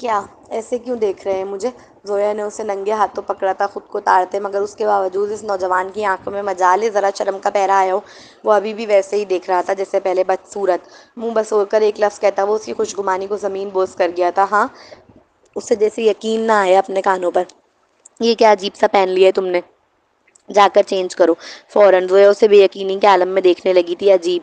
کیا ایسے کیوں دیکھ رہے ہیں مجھے؟ زویا نے اسے ننگے ہاتھوں پکڑا تھا خود کو تاڑتے، مگر اس کے باوجود اس نوجوان کی آنکھوں میں مجال ذرا شرم کا پہرا آیا ہو۔ وہ ابھی بھی ویسے ہی دیکھ رہا تھا جیسے پہلے، بدصورت، منہ بسور کر ایک لفظ کہتا وہ اس کی خوشگمانی کو زمین بوس کر گیا تھا۔ ہاں، اسے جیسے یقین نہ آیا اپنے کانوں پر۔ یہ کیا عجیب سا پہن لیا ہے تم نے؟ جا کر چینج کرو فوراً۔ زویا اسے بے یقینی کے عالم میں دیکھنے لگی تھی۔ عجیب،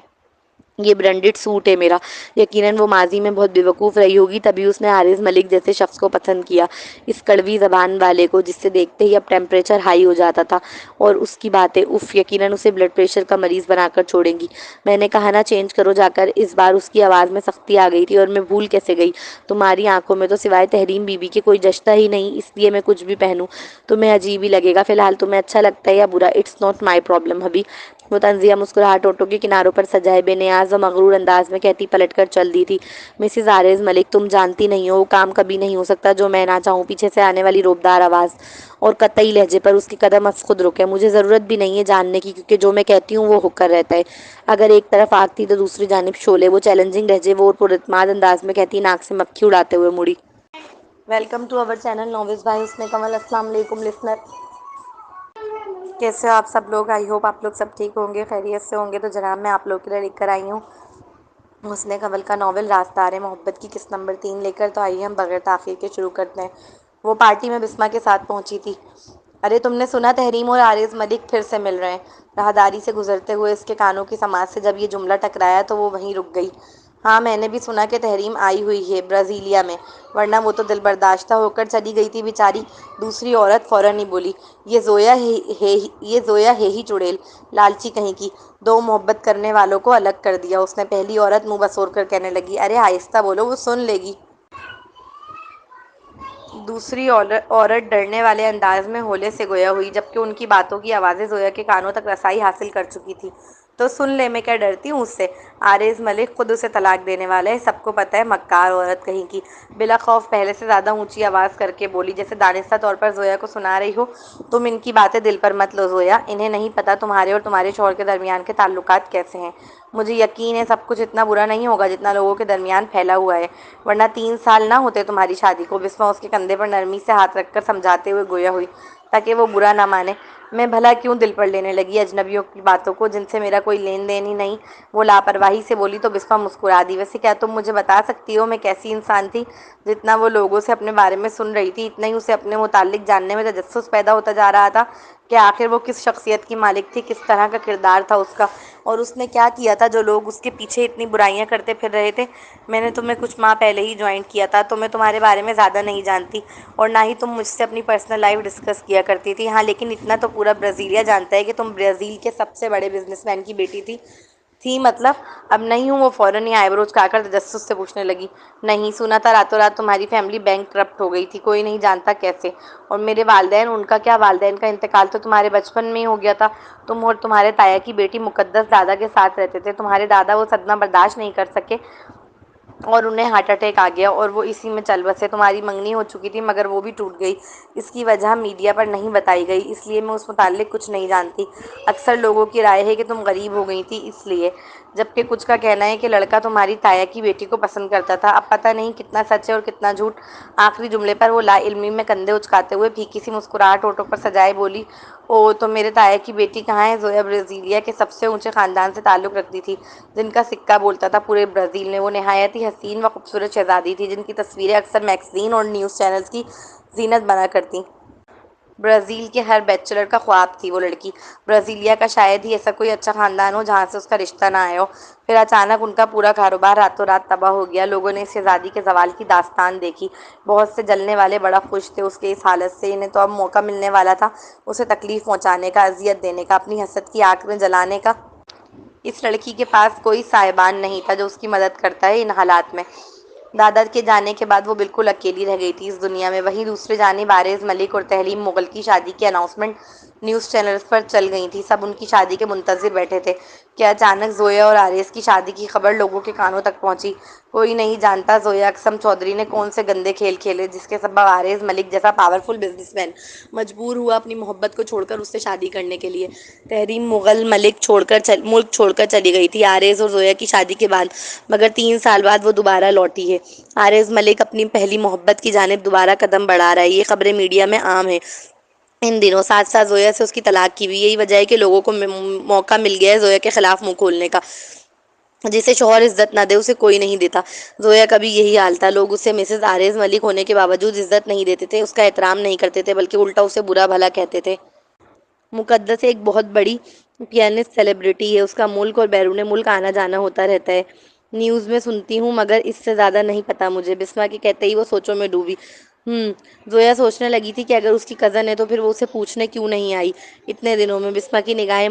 یہ برانڈڈ سوٹ ہے میرا۔ یقیناً وہ ماضی میں بہت بے وقوف رہی ہوگی، تبھی اس نے حارث ملک جیسے شخص کو پسند کیا، اس کڑوی زبان والے کو جس سے دیکھتے ہی اب ٹیمپریچر ہائی ہو جاتا تھا۔ اور اس کی باتیں، اف، یقیناً اسے بلڈ پریشر کا مریض بنا کر چھوڑیں گی۔ میں نے کہا نا چینج کرو جا کر۔ اس بار اس کی آواز میں سختی آ گئی تھی۔ اور میں بھول کیسے گئی؟ تمہاری آنکھوں میں تو سوائے تحریم بی بی کے کوئی جچتا ہی نہیں، اس لیے میں کچھ بھی پہنوں تمہیں عجیب ہی لگے گا۔ فی الحال تمہیں اچھا لگتا ہے یا برا، اٹس ناٹ مائی پرابلم حبی۔ وہ طنزیہ مسکراہٹ ہونٹوں کے کناروں پر سجائے بے نیاز و مغرور انداز میں کہتی پلٹ کر چل دی تھی، مسز حارث ملک، تم جانتی نہیں ہو وہ کام کبھی نہیں ہو سکتا جو میں نہ چاہوں۔ پیچھے سے آنے والی روبدار آواز اور قطعی لہجے پر اس کے قدم از خود رکے۔ مجھے ضرورت بھی نہیں ہے جاننے کی، کیونکہ جو میں کہتی ہوں وہ ہو کر رہتا ہے۔ اگر ایک طرف آگ تھی تو دوسری جانب شعلے۔ وہ چیلنجنگ لہجے وہ پراعتماد انداز میں کہتی، ناک سے مکھی اڑاتے ہوئے مڑی۔ ویلکم ٹو اوور چینل نوویز بائی حسن کمل۔ السلام علیکم لسنر، کیسے ہو آپ سب لوگ؟ آئی ہوپ آپ لوگ سب ٹھیک ہوں گے، خیریت سے ہوں گے۔ تو جناب میں آپ لوگ کے لیے لے کر آئی ہوں حسن کنول کا ناول راستار محبت کی قسط نمبر 3 لے کر۔ تو آئیے ہم بغیر تاخیر کے شروع کرتے ہیں۔ وہ پارٹی میں بسمہ کے ساتھ پہنچی تھی۔ ارے تم نے سنا تحریم اور حارث ملک پھر سے مل رہے ہیں؟ راہداری سے گزرتے ہوئے اس کے کانوں کی سماعت سے جب یہ جملہ ٹکرایا تو وہ وہیں رک گئی۔ ہاں میں نے بھی سنا کہ تحریم آئی ہوئی ہے برازیلیا میں، ورنہ وہ تو دل برداشتہ ہو کر چلی گئی تھی بیچاری۔ دوسری عورت فوراً ہی بولی، یہ زویا ہے ہی چڑیل، لالچی کہیں کی، دو محبت کرنے والوں کو الگ کر دیا اس نے۔ پہلی عورت منہ بسور کر کہنے لگی، ارے آہستہ بولو وہ سن لے گی۔ دوسری عورت ڈرنے والے انداز میں ہولے سے گویا ہوئی، جبکہ ان کی باتوں کی آوازیں زویا کے کانوں تک رسائی حاصل کر چکی تھی۔ تو سن لے، میں کیا ڈرتی ہوں اس سے؟ حارث ملک خود اسے طلاق دینے والا ہے، سب کو پتہ ہے، مکار عورت کہیں کی۔ بلا خوف پہلے سے زیادہ اونچی آواز کر کے بولی، جیسے دانستہ طور پر زویا کو سنا رہی ہو۔ تم ان کی باتیں دل پر مت لو زویا، انہیں نہیں پتہ تمہارے اور تمہارے شوہر کے درمیان کے تعلقات کیسے ہیں۔ مجھے یقین ہے سب کچھ اتنا برا نہیں ہوگا جتنا لوگوں کے درمیان پھیلا ہوا ہے، ورنہ 3 سال نہ ہوتے تمہاری شادی کو۔ بسمہ اس کے کندھے پر نرمی سے ہاتھ رکھ کر سمجھاتے ہوئے گویا ہوئی، تاکہ وہ برا نہ مانے۔ میں بھلا کیوں دل پر لینے لگی اجنبیوں کی باتوں کو جن سے میرا کوئی لین دین ہی نہیں؟ وہ لاپرواہی سے بولی تو بسمہ مسکرا دی۔ ویسے کیا تم مجھے بتا سکتی ہو میں کیسی انسان تھی؟ جتنا وہ لوگوں سے اپنے بارے میں سن رہی تھی، اتنا ہی اسے اپنے متعلق جاننے میں تجسس پیدا ہوتا جا رہا تھا کہ آخر وہ کس شخصیت کی مالک تھی، کس طرح کا کردار تھا اس کا، اور اس نے کیا کیا تھا جو لوگ اس کے پیچھے اتنی برائیاں کرتے پھر رہے تھے۔ میں نے تمہیں کچھ ماہ پہلے ہی جوائن کیا تھا، تو میں تمہارے بارے میں زیادہ نہیں جانتی، اور نہ ہی تم مجھ سے اپنی پرسنل لائف ڈسکس کیا کرتی تھی۔ ہاں لیکن اتنا تو پورا برازیلیا جانتا ہے کہ تم برازیل کے سب سے بڑے بزنس مین کی بیٹی تھی مطلب؟ اب نہیں ہوں۔ وہ فوراً ہی آئی بروز اچکا کر تجسس سے پوچھنے لگی، نہیں سنا تھا راتوں رات تمہاری فیملی بینک کرپٹ ہو گئی تھی، کوئی نہیں جانتا کیسے۔ اور میرے والدین، ان کا کیا؟ والدین کا انتقال تو تمہارے بچپن میں ہی ہو گیا تھا۔ تم اور تمہارے تایا کی بیٹی مقدس دادا کے ساتھ رہتے تھے۔ تمہارے دادا وہ صدمہ برداشت نہیں کر سکے اور انہیں ہارٹ اٹیک آ گیا، اور وہ اسی میں چل بسے۔ تمہاری منگنی ہو چکی تھی مگر وہ بھی ٹوٹ گئی۔ اس کی وجہ میڈیا پر نہیں بتائی گئی، اس لیے میں اس متعلق کچھ نہیں جانتی۔ اکثر لوگوں کی رائے ہے کہ تم غریب ہو گئی تھی اس لیے، جبکہ کچھ کا کہنا ہے کہ لڑکا تمہاری تایا کی بیٹی کو پسند کرتا تھا۔ اب پتہ نہیں کتنا سچ ہے اور کتنا جھوٹ۔ آخری جملے پر وہ لا علمی میں کندھے اچکاتے ہوئے پھیکی سی مسکراہٹ ہونٹوں پر سجائے بولی، او تو میرے تایا کی بیٹی کہاں ہے؟ زویا برازیلیا کے سب سے اونچے خاندان سے تعلق رکھتی تھی جن کا سکہ بولتا تھا پورے برازیل میں۔ وہ نہایت ہی حسین و خوبصورت شہزادی تھی جن کی تصویریں اکثر میگزین اور نیوز چینلز کی زینت بنا کرتیں۔ برازیل کے ہر بیچلر کا خواب تھی وہ لڑکی۔ برازیلیا کا شاید ہی ایسا کوئی اچھا خاندان ہو جہاں سے اس کا رشتہ نہ آیا ہو۔ پھر اچانک ان کا پورا کاروبار راتوں رات تباہ ہو گیا۔ لوگوں نے اس شہزادی کے زوال کی داستان دیکھی، بہت سے جلنے والے بڑا خوش تھے اس کے اس حالت سے۔ انہیں تو اب موقع ملنے والا تھا اسے تکلیف پہنچانے کا، اذیت دینے کا، اپنی حسد کی آگ میں جلانے کا۔ اس لڑکی کے پاس کوئی سائبان نہیں تھا جو اس کی مدد کرتا ہے ان حالات میں۔ دادا کے جانے کے بعد وہ بالکل اکیلی رہ گئی تھی اس دنیا میں۔ وہیں دوسری جانب حارث ملک اور تحریم مغل کی شادی کی اناؤنسمنٹ نیوز چینلز پر چل گئی تھی، سب ان کی شادی کے منتظر بیٹھے تھے کہ اچانک زویا اور آریز کی شادی کی خبر لوگوں کے کانوں تک پہنچی۔ کوئی نہیں جانتا زویا اقسم چودھری نے کون سے گندے کھیل کھیلے جس کے سبب آریز ملک جیسا پاورفل بزنس مین مجبور ہوا اپنی محبت کو چھوڑ کر اس سے شادی کرنے کے لیے۔ تحریم مغل ملک چھوڑ کر چلی گئی تھی آریز اور زویا کی شادی کے بعد، مگر 3 سال بعد وہ دوبارہ لوٹی ہے۔ آریز ملک اپنی پہلی محبت کی جانب دوبارہ قدم بڑھا رہا ہے، یہ خبریں میڈیا میں عام ہیں ان دنوں۔ ساتھ ساتھ زویا سے اس کی طلاق کی بھی یہی وجہ ہے کہ لوگوں کو موقع مل گیا ہے زویا کے خلاف منہ کھولنے کا۔ جسے شوہر عزت نہ دے اسے کوئی نہیں دیتا۔ زویا کا بھی یہی حال تھا، لوگ اسے مسز آریز ملک ہونے کے باوجود عزت نہیں دیتے تھے، اس کا احترام نہیں کرتے تھے، بلکہ الٹا اسے برا بھلا کہتے تھے۔ مقدس ایک بہت بڑی پیانسٹ سیلیبریٹی ہے، اس کا ملک اور بیرون ملک آنا جانا ہوتا رہتا ہے۔ نیوز میں سنتی ہوں مگر اس سے زیادہ نہیں پتا مجھے، بسما کے کہتے ہی وہ سوچوں میں ڈوبی۔ زویا سوچنے لگی تھی کہ اگر اس کی کزن ہے تو پھر وہ اسے پوچھنے کیوں نہیں آئی اتنے دنوں میں۔ بسما کی نگاہیں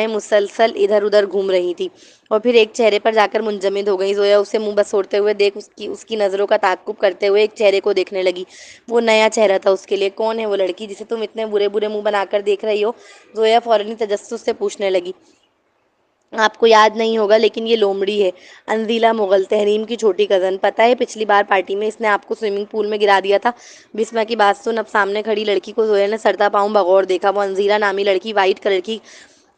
مسلسل ادھر ادھر گھوم رہی تھی اور پھر ایک چہرے پر جا کر منجمد ہو گئی۔ زویا اسے منہ بسوڑتے ہوئے دیکھ اس کی نظروں کا تعاقب کرتے ہوئے ایک چہرے کو دیکھنے لگی۔ وہ نیا چہرہ تھا اس کے لیے۔ کون ہے وہ لڑکی جسے تم اتنے برے برے منہ بنا کر دیکھ رہی ہو؟ زویا فوراً تجسس سے پوچھنے لگی۔ آپ کو یاد نہیں ہوگا لیکن یہ لومڑی ہے، انزیلا مغل، تحریم کی چھوٹی کزن۔ پتہ ہے پچھلی بار پارٹی میں اس نے آپ کو سوئمنگ پول میں گرا دیا تھا۔ بسما کی بات سن اب سامنے کھڑی لڑکی کو زویا نے سرتا پاؤں بغور دیکھا۔ وہ انزیلا نامی لڑکی وائٹ کلر کی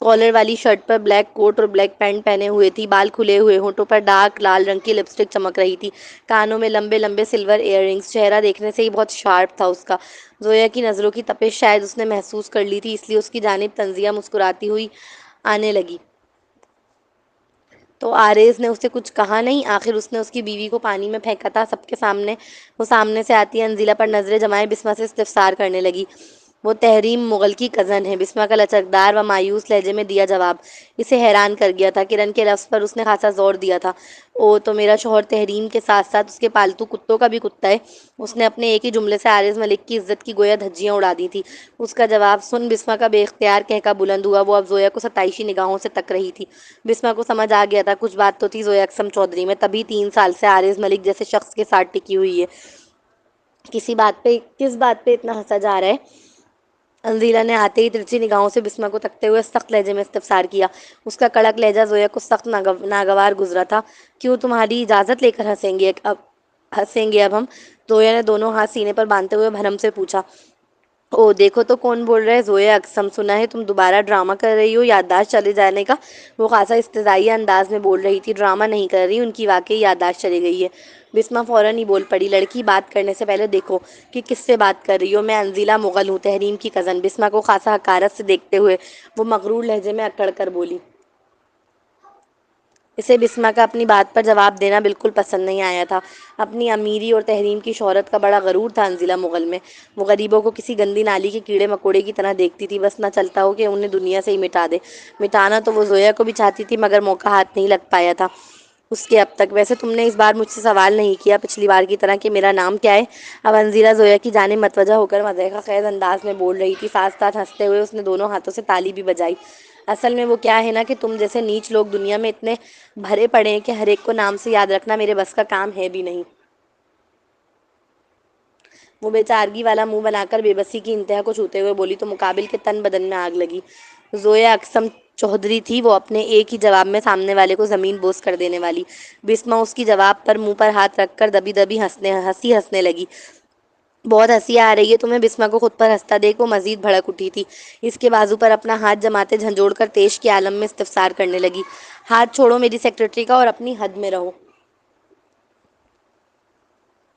کالر والی شرٹ پر بلیک کوٹ اور بلیک پینٹ پہنے ہوئے تھی، بال کھلے ہوئے، ہونٹوں پر ڈارک لال رنگ کی لپسٹک چمک رہی تھی، کانوں میں لمبے لمبے سلور ایئر رنگز۔ چہرہ دیکھنے سے ہی بہت شارپ تھا اس کا۔ زویا کی نظروں کی تپش شاید اس نے محسوس کر لی تھی، اس لیے اس کی جانب تنزیہ مسکراتی ہوئی آنے لگی۔ تو آریز نے اسے کچھ کہا نہیں؟ آخر اس نے اس کی بیوی کو پانی میں پھینکا تھا سب کے سامنے۔ وہ سامنے سے آتی انزیلا پر نظریں جمائے بسما سے استفسار کرنے لگی۔ وہ تحریم مغل کی کزن ہے، بسما کا لچکدار و مایوس لہجے میں دیا جواب اسے حیران کر گیا تھا۔ کرن کے لفظ پر اس نے خاصا زور دیا تھا۔ او تو میرا شوہر تحریم کے ساتھ ساتھ اس کے پالتو کتوں کا بھی کتا ہے۔ اس نے اپنے ایک ہی جملے سے آریز ملک کی عزت کی گویا دھجیاں اڑا دی تھی۔ اس کا جواب سن بسما کا بے اختیار کہکا بلند ہوا۔ وہ اب زویا کو ستائشی نگاہوں سے تک رہی تھی۔ بسما کو سمجھ آ گیا تھا کچھ بات تو تھی زویا اقسم چودھری میں، تبھی 3 سال سے آریز ملک جیسے شخص کے ساتھ ٹکی ہوئی ہے۔ کس بات پہ اتنا ہنسا جا رہا ہے؟ انزیلا نے آتے ہی ترچھی نگاہوں سے بسما کو تکتے ہوئے سخت لہجے میں استفسار کیا۔ اس کا کڑک لہجہ زویا کو سخت ناگوار گزرا تھا۔ کیوں، تمہاری اجازت لے کر ہنسیں گے اب ہم؟ زویا نے دونوں ہاتھ سینے پر باندھتے ہوئے بھرم سے پوچھا۔ او دیکھو تو کون بول رہا ہے؟ زویا اقسم سنا ہے تم دوبارہ ڈرامہ کر رہی ہو یادداشت چلے جانے کا؟ وہ خاصا استہزائیہ انداز میں بول رہی تھی۔ ڈرامہ نہیں کر رہی، ان کی واقعی یادداشت چلی گئی ہے۔ بسما فوراً ہی بول پڑی۔ لڑکی بات کرنے سے پہلے دیکھو کہ کس سے بات کر رہی ہو۔ میں انزیلا مغل ہوں، تحریم کی کزن۔ بسما کو خاصا حقارت سے دیکھتے ہوئے وہ مغرور لہجے میں اکڑ کر بولی۔ اسے بسما کا اپنی بات پر جواب دینا بالکل پسند نہیں آیا تھا۔ اپنی امیری اور تحریم کی شہرت کا بڑا غرور تھا انزیلا مغل میں۔ وہ غریبوں کو کسی گندی نالی کے کیڑے مکوڑے کی طرح دیکھتی تھی، بس نہ چلتا ہو کہ انہیں دنیا سے ہی مٹا دے۔ مٹانا تو وہ زویا کو بھی چاہتی تھی مگر موقع ہاتھ نہیں لگ پایا تھا اس کے اب تک۔ ویسے تم نے اس بار مجھ سے سوال نہیں کیا پچھلی بار کی طرح کہ میرا نام کیا ہے؟ اب انزیلا زویا کی جانب متوجہ ہو کر مضحکہ خیز انداز میں بول رہی تھی۔ ساتھ ساتھ ہنستے ہوئے اس نے دونوں ہاتھوں سے تالی بھی بجائی۔ اصل میں وہ کیا ہے نا کہ تم جیسے نیچ لوگ دنیا میں اتنے بھرے پڑے ہیں کہ ہر ایک کو نام سے یاد رکھنا میرے بس کا کام ہے بھی نہیں۔ وہ بے چارگی والا منہ بنا کر بے بسی کی انتہا کو چھوتے ہوئے بولی تو مقابل کے تن بدن میں آگ لگی۔ زویا اقسم چودھری تھی وہ اپنے ایک ہی جواب میں سامنے والے کو زمین بوس کر دینے والی۔ بسما اس کی جواب پر منہ پر ہاتھ رکھ کر دبی دبی ہنسنے لگی۔ بہت ہنسی آ رہی ہے تمہیں؟ بسما کو خود پر ہنستا دیکھ وہ مزید بھڑک اٹھی تھی۔ اس کے بازو پر اپنا ہاتھ جماتے جھنجھوڑ کر تیش کے عالم میں استفسار کرنے لگی۔ ہاتھ چھوڑو میری سیکرٹری کا اور اپنی حد میں رہو۔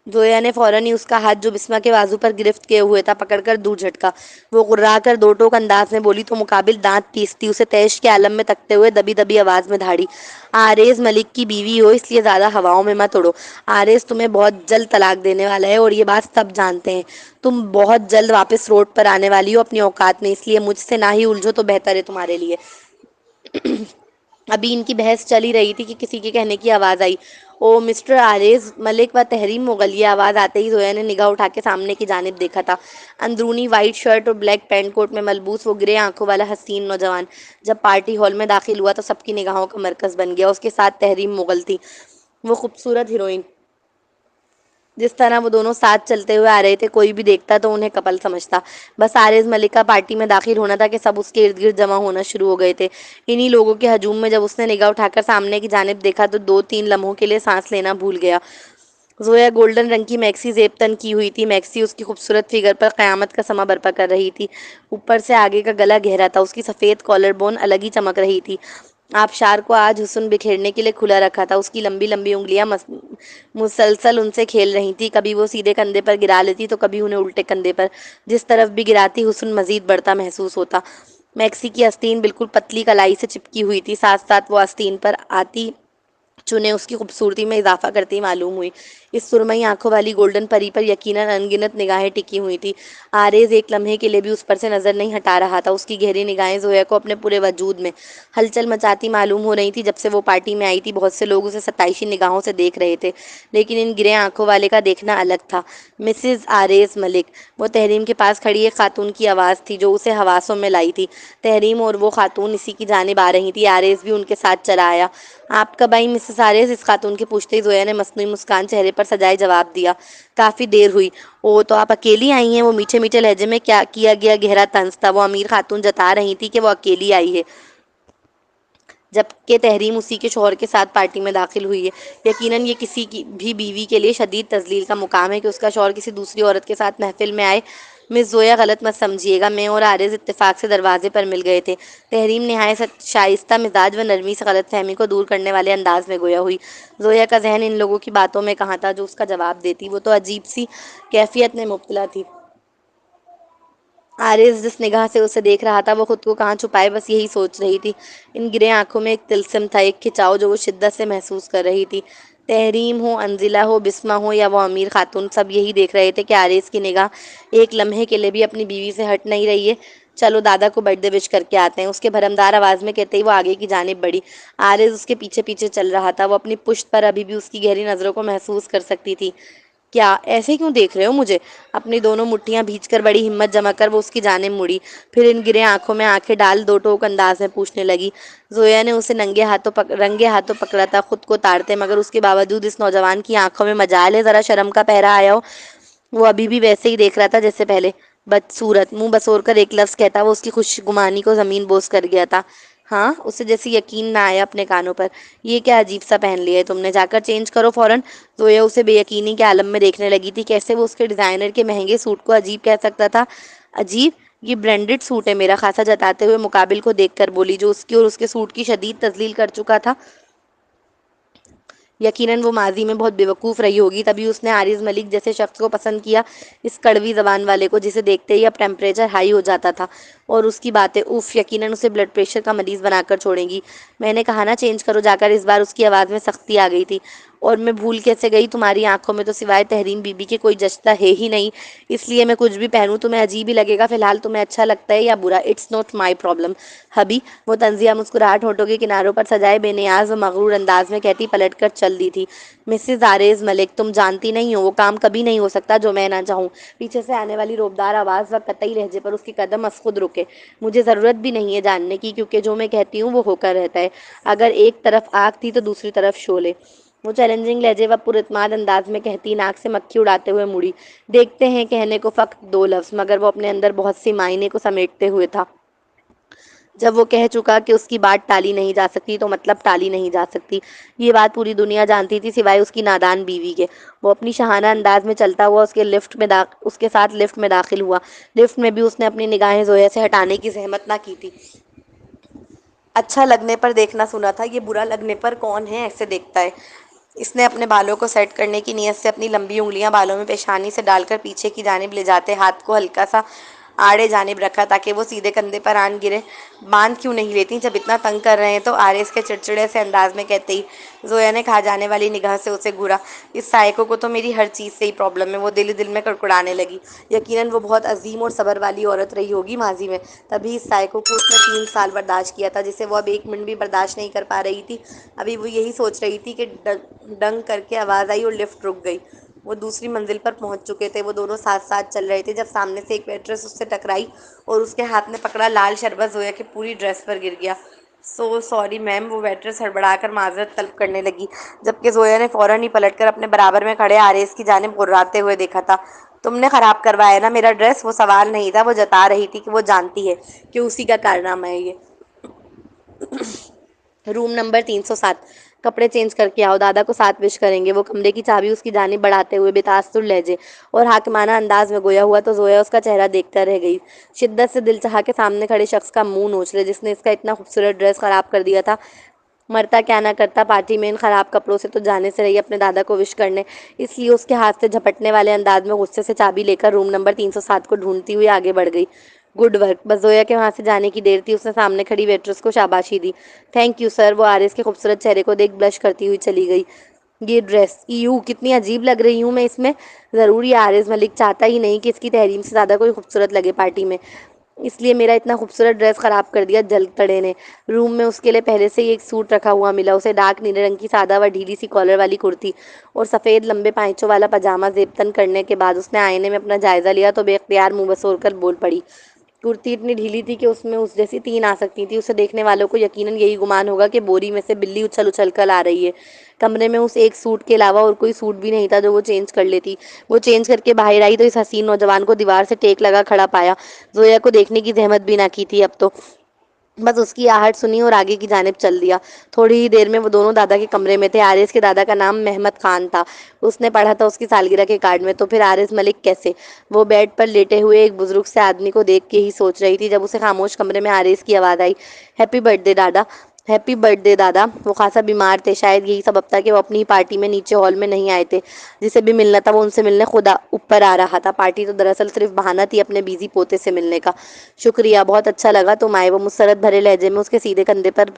زویا نے فوراً ہی اس کا ہاتھ جو بسما کے بازو پر گرفت کیے ہوئے تھا پکڑ کر دور جھٹکا۔ وہ غرا کر دو ٹوک انداز میں بولی تو مقابل دانت پیستی اسے تیش کے عالم میں تکتے ہوئے دبی دبی آواز میں دھاڑی۔ آریز ملک کی بیوی ہو اس لیے زیادہ ہواؤں میں مت اڑو۔ آریز تمہیں بہت جلد طلاق دینے والا ہے اور یہ بات سب جانتے ہیں۔ تم بہت جلد واپس روڈ پر آنے والی ہو اپنی اوقات میں، اس لیے مجھ سے نہ ہی الجھو تو بہتر ہے تمہارے لیے۔ ابھی ان کی بحث چل ہی رہی تھی کہ کسی کے کہنے کی آواز آئی۔ او مسٹر آریز ملک و تحریم مغل۔ یہ آواز آتے ہی زویا نے نگاہ اٹھا کے سامنے کی جانب دیکھا تھا۔ اندرونی وائٹ شرٹ اور بلیک پینٹ کوٹ میں ملبوس وہ گرے آنکھوں والا حسین نوجوان جب پارٹی ہال میں داخل ہوا تو سب کی نگاہوں کا مرکز بن گیا۔ اس کے ساتھ تحریم مغل تھی، وہ خوبصورت ہیروئن۔ جس طرح وہ دونوں ساتھ چلتے ہوئے آ رہے تھے، کوئی بھی دیکھتا تو انہیں کپل سمجھتا۔ بس عارض ملک کا پارٹی میں داخل ہونا تھا کہ سب اس کے ارد گرد جمع ہونا شروع ہو گئے تھے۔ انہی لوگوں کے ہجوم میں جب اس نے نگاہ اٹھا کر سامنے کی جانب دیکھا تو 2-3 لمحوں کے لیے سانس لینا بھول گیا۔ زویا گولڈن رنگ کی میکسی زیب تن کی ہوئی تھی۔ میکسی اس کی خوبصورت فگر پر قیامت کا سما برپا کر رہی تھی۔ اوپر سے آگے کا گلا گہرا تھا، اس کی سفید کالر بون الگ ہی چمک رہی تھی۔ آبشار کو آج حسن بکھیرنے کے لیے کھلا رکھا تھا۔ اس کی لمبی لمبی انگلیاں مسلسل ان سے کھیل رہی تھی، کبھی وہ سیدھے کندھے پر گرا لیتی تو کبھی انہیں الٹے کندھے پر۔ جس طرف بھی گراتی حسن مزید بڑھتا محسوس ہوتا۔ میکسی کی آستین بالکل پتلی کلائی سے چپکی ہوئی تھی، ساتھ ساتھ وہ آستین پر آتی چنے اس کی خوبصورتی میں اضافہ کرتی معلوم ہوئی۔ اس سرمئی آنکھوں والی گولڈن پری پر یقیناً ان گنت نگاہیں ٹکی ہوئی تھی۔ عارض ایک لمحے کے لیے بھی اس پر سے نظر نہیں ہٹا رہا تھا۔ اس کی گہری نگاہیں زویا کو اپنے پورے وجود میں ہلچل مچاتی معلوم ہو رہی تھی۔ جب سے وہ پارٹی میں آئی تھی بہت سے لوگ اسے ستائشی نگاہوں سے دیکھ رہے تھے، لیکن ان گرے آنکھوں والے کا دیکھنا الگ تھا۔ مسز عارض ملک، وہ تحریم کے پاس کھڑی ایک خاتون کی آواز تھی جو اسے حواسوں میں لائی تھی۔ تحریم اور وہ خاتون اسی کی جانب آ رہی تھی۔ عارض بھی ان کے ساتھ چلا آیا۔ آپ کب آئی مسز عارض؟ اس خاتون کے پوچھتے ہی زویا نے مصنوعی مسکان چہرے پر سجائے جواب دیا۔ کافی دیر ہوئی۔ او تو آپ اکیلی آئی ہیں؟ وہ میٹھے میٹھے لہجے میں کیا گیا گہرا طنز تھا۔ وہ امیر خاتون جتا رہی تھی کہ وہ اکیلی آئی ہے، جبکہ تحریم اسی کے شوہر کے ساتھ پارٹی میں داخل ہوئی ہے۔ یقیناً یہ کسی کی بھی بیوی کے لیے شدید تذلیل کا مقام ہے کہ اس کا شوہر کسی دوسری عورت کے ساتھ محفل میں آئے۔ مس زویا غلط مت سمجھیے گا، میں اور عارض اتفاق سے دروازے پر مل گئے تھے۔ تحریم نہایت شائستہ مزاج و نرمی سے غلط فہمی کو دور کرنے والے انداز میں گویا ہوئی۔ زویا کا ذہن ان لوگوں کی باتوں میں کہاں تھا جو اس کا جواب دیتی۔ وہ تو عجیب سی کیفیت میں مبتلا تھی۔ عارض جس نگاہ سے اسے دیکھ رہا تھا وہ خود کو کہاں چھپائے بس یہی سوچ رہی تھی۔ ان گرے آنکھوں میں ایک طلسم تھا، ایک کھچاؤ جو وہ شدت سے محسوس کر رہی تھی۔ تحریم ہو، انزلہ ہو، بسمہ ہو یا وہ امیر خاتون، سب یہی دیکھ رہے تھے کہ عارض کی نگاہ ایک لمحے کے لیے بھی اپنی بیوی سے ہٹ نہیں رہی ہے۔ چلو دادا کو برتھ ڈے وش کر کے آتے ہیں، اس کے بھرمدار آواز میں کہتے ہی وہ آگے کی جانب بڑھی۔ عارض اس کے پیچھے پیچھے چل رہا تھا۔ وہ اپنی پشت پر ابھی بھی اس کی گہری نظروں کو محسوس کر سکتی تھی۔ کیا ایسے کیوں دیکھ رہے ہو مجھے؟ اپنی دونوں مٹھیاں بھیج کر بڑی ہمت جما کر وہ اس کی جانب مڑی، پھر ان گرے آنکھوں میں آنکھیں ڈال دو ٹوک انداز میں پوچھنے لگی۔ زویا نے اسے رنگے ہاتھوں پکڑا تھا خود کو تاڑتے، مگر اس کے باوجود اس نوجوان کی آنکھوں میں مجال ہے ذرا شرم کا پہرا آیا ہو۔ وہ ابھی بھی ویسے ہی دیکھ رہا تھا جیسے پہلے۔ بدصورت، منہ بسور کر ایک لفظ کہتا وہ اس کی خوش گمانی کو زمین بوس کر گیا تھا۔ ہاں؟ اسے جیسے یقین نہ آیا اپنے کانوں پر۔ یہ کیا عجیب سا پہن لیا ہے تم نے؟ جا کر چینج کرو فوراً۔ زویا اسے بے یقینی کے عالم میں دیکھنے لگی تھی۔ کیسے وہ اس کے ڈیزائنر کے مہنگے سوٹ کو عجیب کہہ سکتا تھا؟ عجیب؟ یہ برانڈڈ سوٹ ہے میرا، خاصا جتاتے ہوئے مقابل کو دیکھ کر بولی جو اس کی اور اس کے سوٹ کی شدید تذلیل کر چکا تھا۔ یقیناً وہ ماضی میں بہت بے وقوف رہی ہوگی، تبھی اس نے عارض ملک جیسے شخص کو پسند کیا، اس کڑوی زبان والے کو جسے دیکھتے ہی اب ٹیمپریچر ہائی ہو جاتا تھا۔ اور اس کی باتیں اوف، یقیناً اسے بلڈ پریشر کا مریض بنا کر چھوڑیں گی۔ میں نے کہا نا چینج کرو جا کر۔ اس بار اس کی آواز میں سختی آ گئی تھی۔ اور میں بھول کیسے گئی، تمہاری آنکھوں میں تو سوائے تحریم بی بی کے کوئی جچتا ہے ہی نہیں، اس لیے میں کچھ بھی پہنوں تمہیں عجیب ہی لگے گا۔ فی الحال تمہیں اچھا لگتا ہے یا برا، it's not my problem Habib, وہ طنزیہ مسکراہٹ ہونٹوں کے کناروں پر سجائے بے نیاز و مغرور انداز میں کہتی پلٹ کر چل دی تھی۔ مسز عارض ملک، تم جانتی نہیں ہو وہ کام کبھی نہیں ہو سکتا جو میں نہ چاہوں۔ پیچھے سے آنے والی روبدار آواز و قطعی لہجے پر اس کے قدم از خود رکے۔ مجھے ضرورت بھی نہیں ہے جاننے کی، کیونکہ جو میں کہتی ہوں وہ ہو کر رہتا ہے۔ اگر ایک طرف آگ تھی تو دوسری طرف شعلے، وہ چیلنجنگ لہجے و پراعتماد انداز میں کہتی ناک سے مکھی اڑاتے ہوئے مڑی۔ دیکھتے ہیں کہنے کو فقط 2 لفظ، مگر وہ اپنے اندر بہت سی معنی کو سمیٹتے ہوئے تھا۔ جب وہ کہہ چکا کہ اس کی بات ٹالی نہیں جا سکتی تو مطلب ٹالی نہیں جا سکتی۔ یہ بات پوری دنیا جانتی تھی سوائے اس کی نادان بیوی کے۔ وہ اپنی شاہانہ انداز میں چلتا ہوا اس کے ساتھ لفٹ میں داخل ہوا۔ لفٹ میں بھی اس نے اپنی نگاہیں زویا سے ہٹانے کی زحمت نہ کی تھی۔ اچھا لگنے پر دیکھنا سنا تھا، یہ برا لگنے پر کون ہے ایسے دیکھتا ہے؟ اس نے اپنے بالوں کو سیٹ کرنے کی نیت سے اپنی لمبی انگلیاں بالوں میں پیشانی سے ڈال کر پیچھے کی جانب لے جاتے ہاتھ کو ہلکا سا آڑے جانب رکھا تاکہ وہ سیدھے کندھے پر آن گرے۔ باندھ کیوں نہیں لیتی جب اتنا تنگ کر رہے ہیں تو؟ عارض کے چڑچڑے سے انداز میں کہتے ہی زویا نے کھا جانے والی نگاہ سے اسے گھورا۔ اس سائیکو کو تو میری ہر چیز سے ہی پرابلم ہے، وہ دل ہی دل میں کڑکڑانے لگی۔ یقیناً وہ بہت عظیم اور صبر والی عورت رہی ہوگی ماضی میں، تبھی اس سائیکو کو اس نے 3 سال برداشت کیا تھا جسے وہ اب 1 منٹ بھی برداشت نہیں کر پا رہی تھی۔ ابھی وہ یہی سوچ رہی تھی کہ ڈنگ کر کے آواز آئی اور لفٹ رک گئی۔ وہ دوسری منزل پر پہنچ چکے تھے۔ وہ دونوں ساتھ ساتھ چل رہے تھے جب سامنے سے ایک ویٹرس اس سے ٹکرائی اور اس کے ہاتھ میں پکڑا لال شربت زویا کی پوری ڈریس پر گر گیا۔ سو سوری میم، وہ ویٹریس ہڑبڑا کر معذرت طلب کرنے لگی، جبکہ زویا نے فوراً ہی پلٹ کر اپنے برابر میں کھڑے آریز کی جانب غراتے ہوئے دیکھا تھا۔ تم نے خراب کروایا نا میرا ڈریس؟ وہ سوال نہیں تھا، وہ جتا رہی تھی کہ وہ جانتی ہے کہ اسی کا کارنامہ ہے یہ۔ Room number 307۔ کپڑے چینج کر کے آؤ، دادا کو ساتھ وش کریں گے۔ وہ کمرے کی چابی اس کی جانب بڑھاتے ہوئے بے تاثر لہجے اور حاکمانہ انداز میں گویا ہوا تو زویا اس کا چہرہ دیکھ کر رہ گئی۔ شدت سے دل چاہا کہ سامنے کھڑے شخص کا منہ نوچ لے جس نے اس کا اتنا خوبصورت ڈریس خراب کر دیا تھا۔ مرتا کیا نہ کرتا پارٹی میں ان خراب کپڑوں سے تو جانے سے رہی اپنے دادا کو وش کرنے، اس لیے اس کے ہاتھ سے جھپٹنے والے انداز میں غصے سے چابی لے کر روم نمبر 307 کو ڈھونڈتی ہوئی آگے بڑھ گئی۔ Good work. بس زویا کے وہاں سے جانے کی دیر تھی، اس نے سامنے کھڑی ویٹرس کو شاباشی دی۔ Thank you sir. وہ آرز کے خوبصورت چہرے کو دیکھ بلش کرتی ہوئی چلی گئی۔ یہ ڈریس کتنی عجیب لگ رہی ہوں میں اس میں۔ ضرور یہ آرز ملک چاہتا ہی نہیں کہ اس کی تحریم سے زیادہ کوئی خوبصورت لگے پارٹی میں، اس لیے میرا اتنا خوبصورت ڈریس خراب کر دیا جلد تڑے نے۔ روم میں اس کے لیے پہلے سے ہی ایک سوٹ رکھا ہوا ملا، اسے ڈارک نیلے رنگ کی سادہ و ڈھیلی سی کالر والی کرتی اور سفید لمبے پائچوں والا پاجامہ زیب تن کرنے کے بعد اس نے آئینے میں اپنا جائزہ لیا تو بے اختیار منہ بسور کر بول پڑی۔ کرتی اتنی ڈھیلی تھی کہ اس میں اس جیسی 3 آ سکتی تھی۔ اسے دیکھنے والوں کو یقیناً یہی گمان ہوگا کہ بوری میں سے بلی اچھل اچھل کر آ رہی ہے۔ کمرے میں اس ایک سوٹ کے علاوہ اور کوئی سوٹ بھی نہیں تھا جو وہ چینج کر لیتی۔ وہ چینج کر کے باہر آئی تو اس حسین نوجوان کو دیوار سے ٹیک لگا کھڑا پایا۔ زویا کو دیکھنے کی زحمت بھی نہ کی تھی اب تو، بس اس کی آہٹ سنی اور آگے کی جانب چل دیا۔ تھوڑی ہی دیر میں وہ دونوں دادا کے کمرے میں تھے۔ آرز کے دادا کا نام محمد خان تھا، اس نے پڑھا تھا اس کی سالگرہ کے کارڈ میں، تو پھر آرز ملک کیسے؟ وہ بیڈ پر لیٹے ہوئے ایک بزرگ سے آدمی کو دیکھ کے ہی سوچ رہی تھی جب اسے خاموش کمرے میں آرز کی آواز آئی، ہیپی برتھ ڈے دادا۔ ہیپی برتھ ڈے دادا۔ وہ خاصا بیمار تھے، شاید یہی سبب تھا کہ وہ اپنی ہی پارٹی میں نیچے ہال میں نہیں آئے تھے۔ جسے بھی ملنا تھا وہ ان سے ملنے خود اوپر آ رہا تھا۔ پارٹی تو دراصل صرف بہانہ تھی اپنے بیزی پوتے سے ملنے کا۔ شکریہ، بہت اچھا لگا تم آئے۔ وہ مسرت بھرے لہجے میں اس کے سیدھے کندھے پر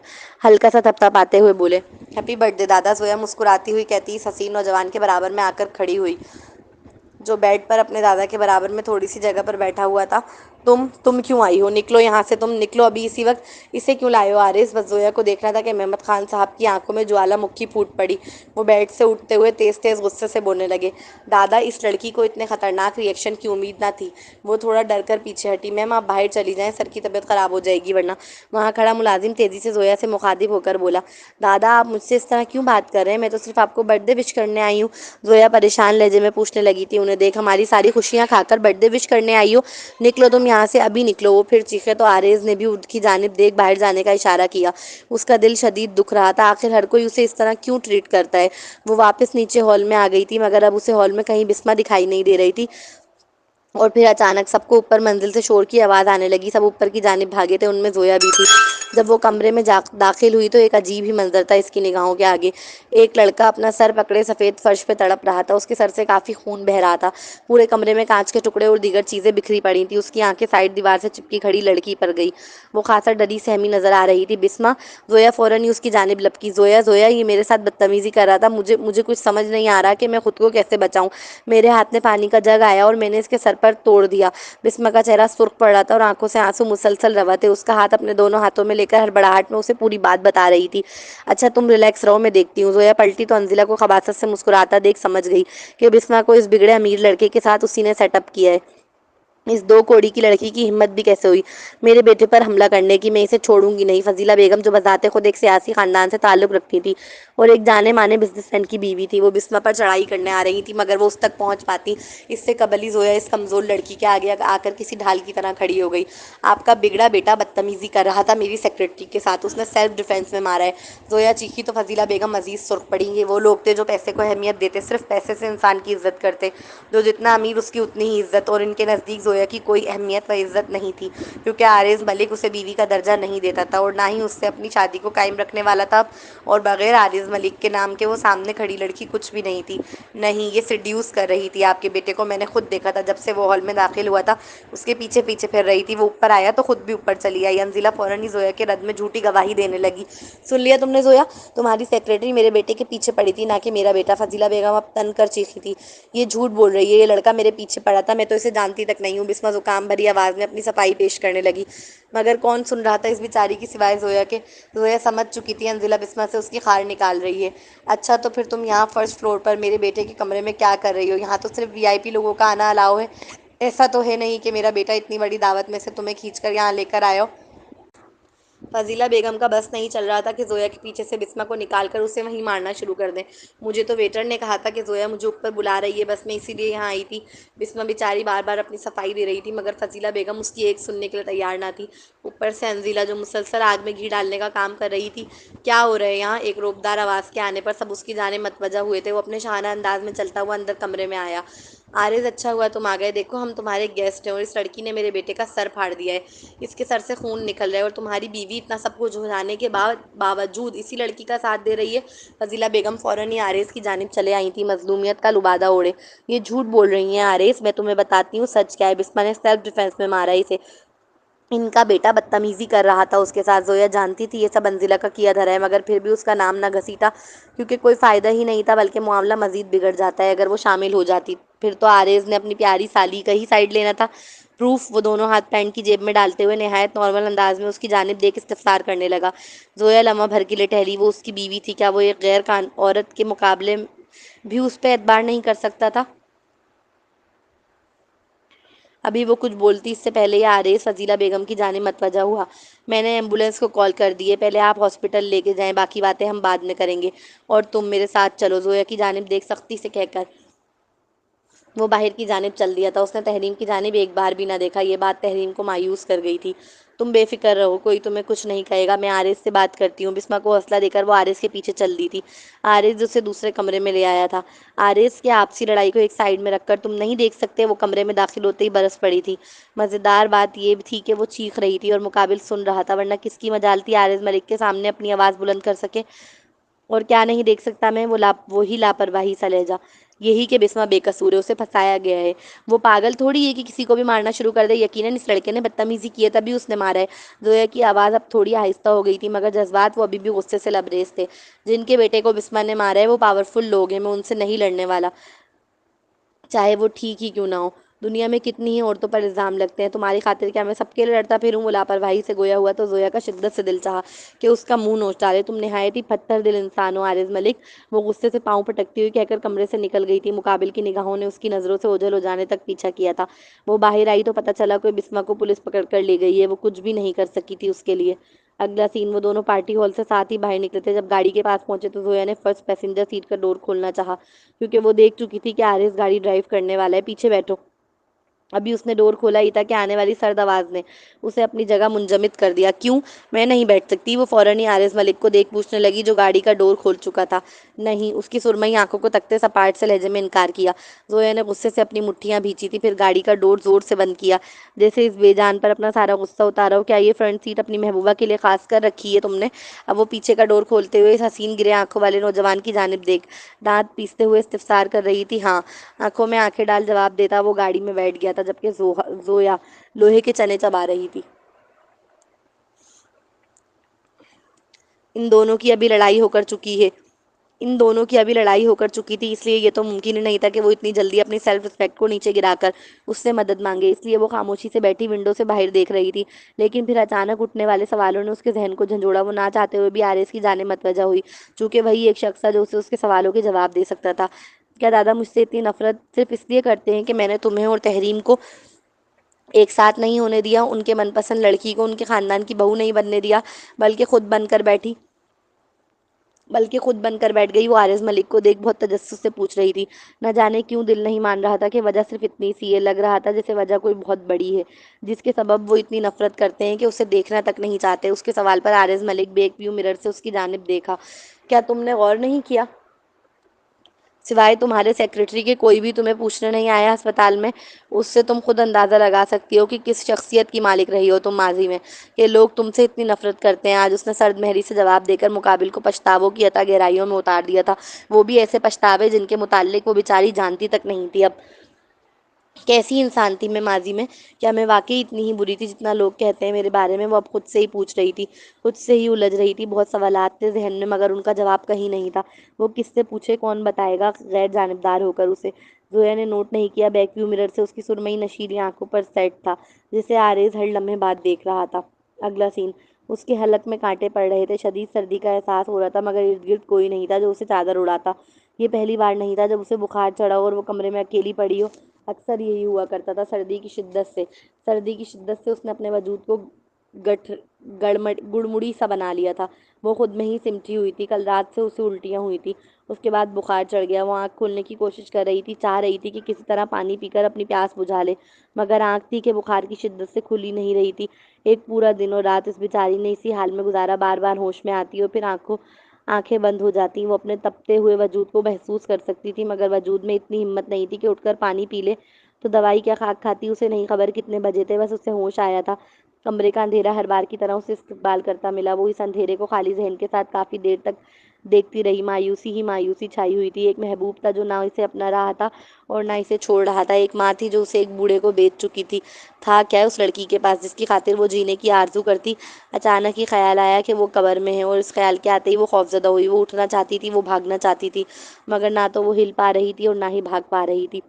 ہلکا سا تھپتھپاتے ہوئے بولے۔ ہیپی برتھ ڈے دادا، زویا مسکراتی ہوئی کہتی اس حسین نوجوان کے برابر میں آ کر کھڑی ہوئی جو بیڈ پر اپنے دادا کے برابر میں تھوڑی سی جگہ پر بیٹھا ہوا تھا۔ تم کیوں آئی ہو؟ نکلو یہاں سے، تم نکلو ابھی اسی وقت۔ اسے کیوں لائے ہو آرز؟ بس زویا کو دیکھنا تھا کہ محمد خان صاحب کی آنکھوں میں جوالا مکھی پھوٹ پڑی۔ وہ بیڈ سے اٹھتے ہوئے تیز تیز غصے سے بولنے لگے، دادا اس لڑکی کو اتنے خطرناک ری ایکشن کی امید نہ تھی۔ وہ تھوڑا ڈر کر پیچھے ہٹی۔ میم آپ باہر چلی جائیں، سر کی طبیعت خراب ہو جائے گی ورنہ۔ وہاں کھڑا ملازم تیزی سے زویا سے مخاطب ہو کر بولا، دادا آپ مجھ سے اس طرح کیوں بات کر رہے ہیں؟ میں تو صرف آپ کو برتھ ڈے وش کرنے آئی ہوں۔ زویا پریشان لہجے میں پوچھنے لگی تھی، انہیں دیکھ ہماری ساری خوشیاں کھا کر برتھ ڈے وش کرنے آئی ہو؟ نکلو تم یہاں سے، ابھی نکلو۔ وہ پھر چیخے تو آرز نے بھی ان کی جانب دیکھ باہر جانے کا اشارہ کیا۔ اس کا دل شدید دکھ رہا تھا، آخر ہر کوئی اسے اس طرح کیوں ٹریٹ کرتا ہے۔ وہ واپس نیچے ہال میں آ گئی تھی مگر اب اسے ہال میں کہیں بسمہ دکھائی نہیں دے رہی تھی، اور پھر اچانک سب کو اوپر منزل سے شور کی آواز آنے لگی۔ سب اوپر کی جانب بھاگے تھے، ان میں زویا بھی تھی۔ جب وہ کمرے میں داخل ہوئی تو ایک عجیب ہی منظر تھا اس کی نگاہوں کے آگے۔ ایک لڑکا اپنا سر پکڑے سفید فرش پہ تڑپ رہا تھا، اس کے سر سے کافی خون بہہ رہا تھا۔ پورے کمرے میں کانچ کے ٹکڑے اور دیگر چیزیں بکھری پڑی تھیں۔ اس کی آنکھیں سائڈ دیوار سے چپکی کھڑی لڑکی پر گئی۔ وہ خاصا ڈری سہمی نظر آ رہی تھی۔ بسمہ؟ زویا فوراً ہی اس کی جانب لپکی۔ زویا یہ میرے ساتھ بدتمیزی کر رہا تھا، مجھے کچھ سمجھ نہیں آ رہا کہ میں خود کو کیسے بچاؤں۔ میرے ہاتھ میں پانی کا جگ آیا اور میں نے اس کے سر پر توڑ دیا۔ بسمہ کا چہرہ سرخ پڑ رہا تھا اور آنکھوں سے آنسو مسلسل رواں تھے۔ اس کا ہاتھ اپنے دونوں ہاتھوں میں لے کر ہڑبڑاہٹ میں اسے پوری بات بتا رہی تھی۔ اچھا تم ریلیکس رہو، میں دیکھتی ہوں۔ زویا پلٹی تو انزلہ کو خباثت سے مسکراتا دیکھ سمجھ گئی کہ بسمہ کو اس بگڑے امیر لڑکے کے ساتھ اسی نے سیٹ اپ کیا ہے۔ اس 2 کوڑی کی لڑکی کی ہمت بھی کیسے ہوئی میرے بیٹے پر حملہ کرنے کی؟ میں اسے چھوڑوں گی نہیں۔ فضیلہ بیگم جو بذات خود ایک سیاسی خاندان سے تعلق رکھتی تھی اور ایک جانے مانے بزنس مین کی بیوی تھی، وہ بسمہ پر چڑھائی کرنے آ رہی تھی مگر وہ اس تک پہنچ پاتی اس سے قبل ہی زویا اس کمزور لڑکی کے آگے آ کر کسی ڈھال کی طرح کھڑی ہو گئی۔ آپ کا بگڑا بیٹا بدتمیزی کر رہا تھا میری سیکرٹری کے ساتھ، اس نے سیلف ڈیفینس میں مارا ہے۔ زویا چیخی تو فضیلہ بیگم مزید سرخ پڑیں گی۔ وہ لوگ تھے جو پیسے کو اہمیت دیتے، صرف پیسے سے انسان کی عزت کرتے، جو جتنا امیر اس کی اتنی ہی عزت، اور ان کے نزدیک زویا کی کوئی اہمیت و عزت نہیں تھی کیونکہ آرز ملک اسے بیوی کا درجہ نہیں دیتا تھا اور نہ ہی اس سے اپنی شادی کو قائم رکھنے والا تھا، اور بغیر آرز ملک کے نام کے وہ سامنے کھڑی لڑکی کچھ بھی نہیں تھی۔ نہیں، یہ سیڈیوس کر رہی تھی آپ کے بیٹے کو، میں نے خود دیکھا تھا جب سے وہ ہال میں داخل ہوا تھا اس کے پیچھے پیچھے پھر رہی تھی۔ وہ اوپر آیا تو خود بھی اوپر چلی آئی۔ انزلہ فوراً ہی زویا کے رد میں جھوٹی گواہی دینے لگی۔ سن لیا تم نے زویا، تمہاری سیکرٹری میرے بیٹے کے پیچھے پڑی تھی، نہ کہ میرا بیٹا۔ فضیلہ بیگم اب تن کر چیخی تھی، یہ جھوٹ بول رہی ہے، یہ لڑکا میرے پیچھے پڑا تھا، میں تو اسے جانتی تک نہیں ہوں۔ بسمہ زکام بھری آواز میں اپنی صفائی پیش کرنے لگی مگر کون سن رہا تھا اس بیچاری کی سوائے زویا کے؟ زویا سمجھ چکی تھی انزلہ بسمہ سے اس کی خار نکال رہی ہے۔ اچھا تو پھر تم یہاں فرسٹ فلور پر میرے بیٹے کے کمرے میں کیا کر رہی ہو؟ یہاں تو صرف وی آئی پی لوگوں کا آنا الاؤ ہے، ایسا تو ہے نہیں کہ میرا بیٹا اتنی بڑی دعوت میں سے تمہیں کھینچ کر یہاں لے کر آیا ہو۔ فضیلہ بیگم کا بس نہیں چل رہا تھا کہ زویا کے پیچھے سے بسمہ کو نکال کر اسے وہیں مارنا شروع کر دیں۔ مجھے تو ویٹر نے کہا تھا کہ زویا مجھے اوپر بلا رہی ہے، بس میں اسی لیے یہاں آئی تھی۔ بسمہ بیچاری بار بار اپنی صفائی دے رہی تھی، مگر فضیلہ بیگم اس کی ایک سننے کے لیے تیار نہ تھی۔ اوپر سے انزیلہ جو مسلسل آگ میں گھی ڈالنے کا کام کر رہی تھی۔ کیا ہو رہا ہے یہاں؟ ایک روبدار آواز کے آنے پر سب اس کی جانب متوجہ ہوئے تھے۔ وہ اپنے شاہانہ انداز میں چلتا ہوا اندر کمرے میں آیا۔ عارض، اچھا ہوا تم آ گئے۔ دیکھو ہم تمہارے گیسٹ ہیں، اور اس لڑکی نے میرے بیٹے کا سر پھاڑ دیا ہے۔ اس کے سر سے خون نکل رہا ہے، اور تمہاری بیوی اتنا سب کچھ ہو جانے کے باوجود اسی لڑکی کا ساتھ دے رہی ہے۔ فضیلہ بیگم فوراً ہی عارض کی جانب چلے آئی تھیں، مظلومیت کا لبادہ اوڑھے۔ یہ جھوٹ بول رہی ہیں عارض، میں تمہیں بتاتی ہوں سچ کیا ہے۔ بسمہ نے سیلف ڈیفینس میں مارا اسے۔ ان کا بیٹا بدتمیزی کر رہا تھا اس کے ساتھ۔ زویا جانتی تھی یہ سب انزلہ کا کیا دھرا ہے، مگر پھر بھی اس کا نام نہ گھسیٹا، کیونکہ کوئی فائدہ ہی نہیں تھا، بلکہ معاملہ مزید بگڑ جاتا ہے اگر وہ شامل ہو جاتی۔ پھر تو عارض نے اپنی پیاری سالی کا ہی سائیڈ لینا تھا۔ پروف؟ وہ دونوں ہاتھ پینٹ کی جیب میں ڈالتے ہوئے نہایت نارمل انداز میں اس کی جانب دیکھ استفسار کرنے لگا۔ زویا لمحہ بھر کے لیے ٹہری۔ وہ اس کی بیوی تھی، کیا وہ ایک غیر عورت کے مقابلے بھی اس پہ اعتبار نہیں کر سکتا تھا؟ ابھی وہ کچھ بولتی اس سے پہلے ہی عارض فضیلہ بیگم کی جانب متوجہ ہوا۔ میں نے ایمبولینس کو کال کر دی ہے، پہلے آپ ہاسپٹل لے کے جائیں، باقی باتیں ہم بعد میں کریں گے، اور تم میرے ساتھ چلو، زویا کی جانب دیکھ سختی سے کہہ کر وہ باہر کی جانب چل دیا تھا۔ اس نے تحریم کی جانب ایک بار بھی نہ دیکھا۔ یہ بات تحریم کو مایوس کر گئی تھی۔ تم بے فکر رہو، کوئی تمہیں کچھ نہیں کہے گا، میں عارض سے بات کرتی ہوں۔ بسمہ کو حوصلہ دے کر وہ عارض کے پیچھے چل دی تھی۔ عارض اسے دوسرے کمرے میں لے آیا تھا۔ عارض کے آپسی لڑائی کو ایک سائیڈ میں رکھ کر تم نہیں دیکھ سکتے؟ وہ کمرے میں داخل ہوتے ہی برس پڑی تھی۔ مزیدار بات یہ تھی کہ وہ چیخ رہی تھی اور مقابل سن رہا تھا، ورنہ کس کی مجال تھی عارض ملک کے سامنے اپنی آواز بلند کر سکے؟ اور کیا نہیں دیکھ سکتا میں؟ وہی لاپرواہی سا لہجہ، یہی کہ بسمہ بے قصور ہے، اسے پھنسایا گیا ہے۔ وہ پاگل تھوڑی ہے کہ کسی کو بھی مارنا شروع کر دے۔ یقیناً اس لڑکے نے بدتمیزی کی ہے، تبھی اس نے مارا ہے۔ زویا کی آواز اب تھوڑی آہستہ ہو گئی تھی، مگر جذبات وہ ابھی بھی غصے سے لبریز تھے۔ جن کے بیٹے کو بسمہ نے مارا ہے وہ پاورفل لوگ ہیں، میں ان سے نہیں لڑنے والا، چاہے وہ ٹھیک ہی کیوں نہ ہو۔ دنیا میں کتنی ہی عورتوں پر الزام لگتے ہیں، تمہاری خاطر کیا میں سب کے لیے لڑتا پھروں؟ وہ لاپرواہی سے گویا ہوا تو زویا کا شدت سے دل چاہا کہ اس کا منہ نوچ ڈالے۔ تم نہایت ہی پتھر دل انسان ہو عارض ملک، وہ غصے سے پاؤں پٹکتی ہوئی کہہ کر کمرے سے نکل گئی تھی۔ مقابل کی نگاہوں نے اس کی نظروں سے اوجھل ہو جانے تک پیچھا کیا تھا۔ وہ باہر آئی تو پتہ چلا کوئی بسمہ کو پولیس پکڑ کر لے گئی ہے۔ وہ کچھ بھی نہیں کر سکی تھی اس کے لیے۔ اگلا سین، وہ دونوں پارٹی ہال سے ساتھ ہی باہر نکلے تھے۔ جب گاڑی کے پاس پہنچے تو زویا نے فرسٹ پیسنجر سیٹ کا ڈور کھولنا چاہا، کیونکہ وہ دیکھ چکی تھی کہ عارض گاڑی ڈرائیو کرنے والا ہے۔ پیچھے بیٹھو۔ ابھی اس نے ڈور کھولا ہی تھا کہ آنے والی سرد آواز نے اسے اپنی جگہ منجمد کر دیا۔ کیوں؟ میں نہیں بیٹھ سکتی؟ وہ فوراً ہی عارض ملک کو دیکھ پوچھنے لگی، جو گاڑی کا ڈور کھول چکا تھا۔ نہیں، اس کی سرمئی آنکھوں کو تکتے سپاٹ سے لہجے میں انکار کیا۔ زویا نے غصے سے اپنی مٹھیاں بھینچی تھی، پھر گاڑی کا ڈور زور سے بند کیا، جیسے اس بے جان پر اپنا سارا غصہ اتارا ہو۔ کیا یہ فرنٹ سیٹ اپنی محبوبہ کے لیے خاص کر رکھی ہے تم نے؟ اب وہ پیچھے کا ڈور کھولتے ہوئے اس حسین گرے آنکھوں والے نوجوان کی جانب دیکھ دانت پیستے ہوئے استفسار کر رہی تھی۔ ہاں، آنکھوں میں آنکھیں ڈال جواب دیتا وہ گاڑی میں بیٹھ گیا تھا، جبکہ زویا لوہے کے چنے چبا رہی تھی۔ ان دونوں کی ابھی لڑائی ہو کر چکی ہے ان دونوں کی ابھی لڑائی ہو کر چکی تھی، اس لیے یہ تو ممکن ہی نہیں تھا کہ وہ اتنی جلدی اپنی سیلف رسپیکٹ کو نیچے گرا کر اس سے مدد مانگے۔ اس لیے وہ خاموشی سے بیٹھی ونڈو سے باہر دیکھ رہی تھی۔ لیکن پھر اچانک اٹھنے والے سوالوں نے اس کے ذہن کو جھنجھوڑا۔ وہ نہ چاہتے ہوئے بھی عارض کی جانب متوجہ ہوئی، چونکہ وہی ایک شخص تھا جو اسے اس کے سوالوں کے جواب دے سکتا تھا۔ کیا دادا مجھ سے اتنی نفرت صرف اس لیے کرتے ہیں کہ میں نے تمہیں اور تحریم کو ایک ساتھ نہیں ہونے دیا، ان کے من پسند لڑکی کو ان کے خاندان کی بہو نہیں بننے دیا، بلکہ خود بن کر بیٹھ گئی؟ وہ عارض ملک کو دیکھ بہت تجسس سے پوچھ رہی تھی۔ نہ جانے کیوں دل نہیں مان رہا تھا کہ وجہ صرف اتنی سی ہے، لگ رہا تھا جیسے وجہ کوئی بہت بڑی ہے، جس کے سبب وہ اتنی نفرت کرتے ہیں کہ اسے دیکھنا تک نہیں چاہتے۔ اس کے سوال پر عارض ملک بیک ویو مرر سے اس کی جانب دیکھا۔ کیا تم نے غور نہیں کیا؟ سوائے تمہارے سیکرٹری کے کوئی بھی تمہیں پوچھنے نہیں آیا ہسپتال میں؟ اس سے تم خود اندازہ لگا سکتی ہو کہ کس شخصیت کی مالک رہی ہو تم ماضی میں، کہ لوگ تم سے اتنی نفرت کرتے ہیں۔ آج اس نے سرد مہری سے جواب دے کر مقابل کو پچھتاووں کی عطا گہرائیوں میں اتار دیا تھا، وہ بھی ایسے پچھتاوے جن کے متعلق وہ بیچاری جانتی تک نہیں تھی۔ اب کیسی انسان تھی میں ماضی میں؟ کیا میں واقعی اتنی ہی بری تھی جتنا لوگ کہتے ہیں میرے بارے میں؟ وہ اب خود سے ہی پوچھ رہی تھی، خود سے ہی الجھ رہی تھی۔ بہت سوالات تھے ذہن میں، مگر ان کا جواب کہیں نہیں تھا۔ وہ کس سے پوچھے؟ کون بتائے گا غیر جانبدار ہو کر اسے؟ زویا نے نوٹ نہیں کیا بیک ویو مرر سے اس کی سرمئی نشیلی آنکھوں پر سیٹ تھا، جسے عارض ہر لمحے بعد دیکھ رہا تھا۔ اگلا سین، اس کے حلق میں کانٹے پڑ رہے تھے، شدید سردی کا احساس ہو رہا تھا، مگر ارد گرد کوئی نہیں تھا جو اسے چادر اڑاتا۔ یہ پہلی بار نہیں تھا جب اسے بخار چڑھا ہو اور وہ کمرے میں اکیلی پڑی ہو۔ اکثر یہی ہوا کرتا تھا۔ سردی کی شدت سے اس نے اپنے وجود کو گٹھ گڑمڑی سا بنا لیا تھا۔ وہ خود میں ہی سمٹی ہوئی تھی، کل رات سے اسے الٹیاں ہوئی تھی۔ اس کے بعد بخار چڑھ گیا، وہ آنکھ کھولنے کی کوشش کر رہی تھی، چاہ رہی تھی کہ کسی طرح پانی پی کر اپنی پیاس بجھا لے، مگر آنکھ تھی کہ بخار کی شدت سے کھل ہی نہیں رہی تھی۔ ایک پورا دن اور رات اس بیچاری نے اسی حال میں گزارا، بار بار ہوش میں آتی اور پھر آنکھیں بند ہو جاتی۔ وہ اپنے تپتے ہوئے وجود کو محسوس کر سکتی تھی، مگر وجود میں اتنی ہمت نہیں تھی کہ اٹھ کر پانی پی لے تو دوائی کیا خاک کھاتی۔ اسے نہیں خبر کتنے بجے تھے، بس اسے ہوش آیا تھا۔ کمرے کا اندھیرا ہر بار کی طرح اسے استقبال کرتا ملا۔ وہ اس اندھیرے کو خالی ذہن کے ساتھ کافی دیر تک دیکھتی رہی۔ مایوسی ہی مایوسی چھائی ہوئی تھی۔ ایک محبوب تھا جو نہ اسے اپنا رہا تھا اور نہ اسے چھوڑ رہا تھا۔ ایک ماں تھی جو اسے ایک بوڑھے کو بیچ چکی تھی۔ تھا کیا اس لڑکی کے پاس جس کی خاطر وہ جینے کی آرزو کرتی؟ اچانک ہی خیال آیا کہ وہ قبر میں ہے، اور اس خیال کے آتے ہی وہ خوفزدہ ہوئی۔ وہ اٹھنا چاہتی تھی، وہ بھاگنا چاہتی تھی، مگر نہ تو وہ ہل پا رہی تھی اور نہ ہی بھاگ پا رہی تھی۔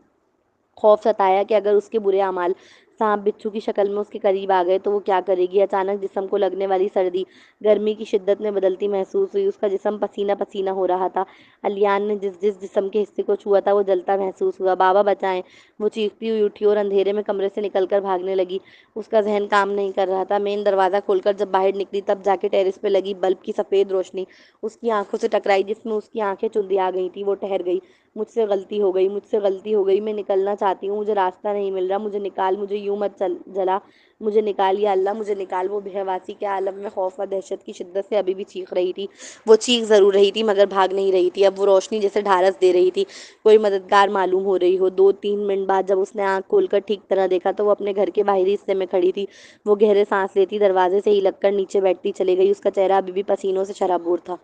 خوف ستایا کہ اگر اس کے برے اعمال سانپ بچھو کی شکل میں اس کے قریب آ گئے تو وہ کیا کرے گی۔ اچانک جسم کو لگنے والی سردی گرمی کی شدت میں بدلتی محسوس ہوئی۔ اس کا جسم پسینہ پسینہ ہو رہا تھا۔ الیان نے جس جس جسم کے حصے کو چھوا تھا وہ جلتا محسوس ہوا۔ بابا بچائیں! وہ چیختی ہوئی اٹھی اور اندھیرے میں کمرے سے نکل کر بھاگنے لگی۔ اس کا ذہن کام نہیں کر رہا تھا۔ مین دروازہ کھول کر جب باہر نکلی تب جا کے ٹیرس پہ لگی بلب کی سفید روشنی اس کی آنکھوں سے ٹکرائی، جس میں اس کی آنکھیں چندیا گئی تھیں۔ وہ ٹھہر گئی۔ مجھ سے غلطی ہو گئی، مجھ سے غلطی ہو گئی، میں نکلنا چاہتی ہوں، مجھے راستہ نہیں مل رہا، مجھے نکال، مجھے یوں مت جلا، مجھے نکال یا اللہ مجھے نکال۔ وہ بے حواسی کے عالم میں خوف و دہشت کی شدت سے ابھی بھی چیخ رہی تھی۔ وہ چیخ ضرور رہی تھی مگر بھاگ نہیں رہی تھی۔ اب وہ روشنی جیسے ڈھارس دے رہی تھی، کوئی مددگار معلوم ہو رہی ہو۔ 2-3 منٹ بعد جب اس نے آنکھ کھول کر ٹھیک طرح دیکھا تو وہ اپنے گھر کے باہری حصے میں کھڑی تھی۔ وہ گہرے سانس لیتی، دروازے سے ہی لگ کر نیچے بیٹھتی چلی گئی۔ اس کا چہرہ ابھی بھی پسینوں سے شرابور تھا۔